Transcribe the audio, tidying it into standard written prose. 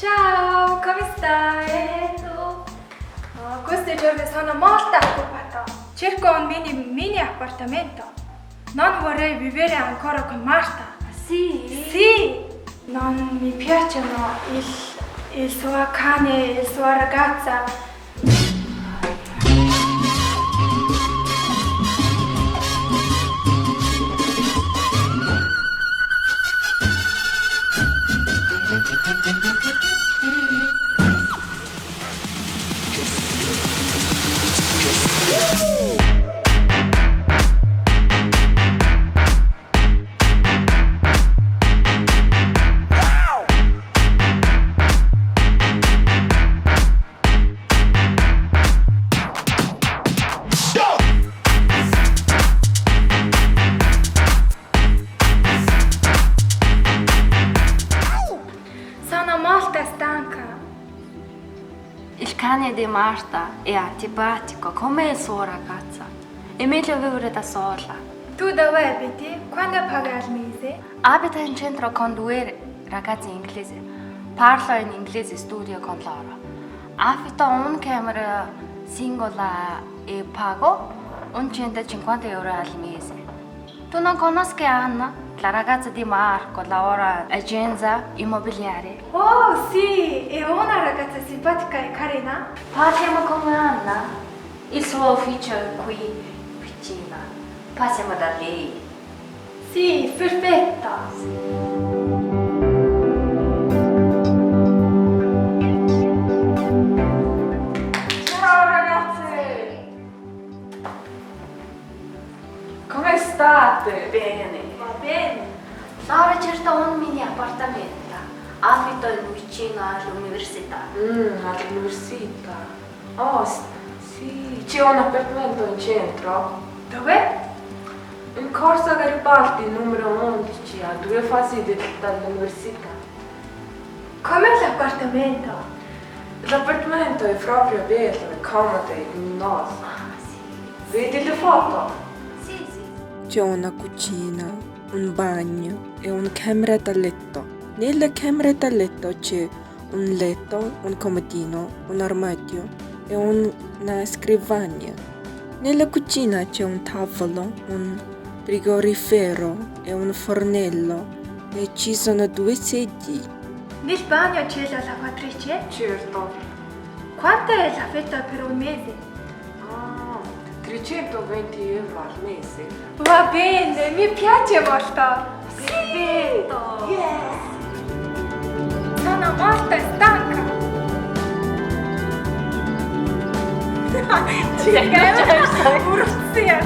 Ciao, come stai? Bene. Questi giorni sono molto occupata. Cerco un mini appartamento. Non vorrei vivere ancora con Marta. Sì? Sì! Non mi piacciono il suo cane e la sua ragazza. Sono molto stanca. Il cane di Marta è antipatico come la sua ragazza. È meglio vivere da sola. Tu dove abiti? Quando paga il mese? Abita in centro con due ragazzi inglesi. Parla in inglese e studia con loro. Affitto una camera singola e pago €150 al mese. Tu non conosci Anna? La ragazza di Marco lavora in agenzia immobiliare. Oh sì, è una ragazza simpatica e carina. Parliamo con Anna. Il suo ufficio è qui vicino. Passiamo da lei. Sì, perfetta. Ciao ragazze! Come state? Bene. Va bene. Laura cerca un mini appartamento. Affitto vicino all'università. All'università. Oh, sì, c'è un appartamento in centro. Dove? In Corso Garibaldi, numero 11, a 2 fasi dall'università. Com'è l'appartamento? L'appartamento è proprio bello, è comodo e luminoso. Ah, sì. Vedi le foto? Sì, sì. C'è una cucina, un bagno e una camera da letto. Nella camera da letto c'è un letto, un comodino, un armadio e una scrivania. Nella cucina c'è un tavolo, un frigorifero e un fornello e ci sono 2 sedie. Nel bagno c'è la lavatrice? Certo. Quanto è l'affitto per un mese? Ah, €320 al mese. Va bene, mi piace molto. Perfetto. Yes. Sono molto stanca. Чекай, урсият.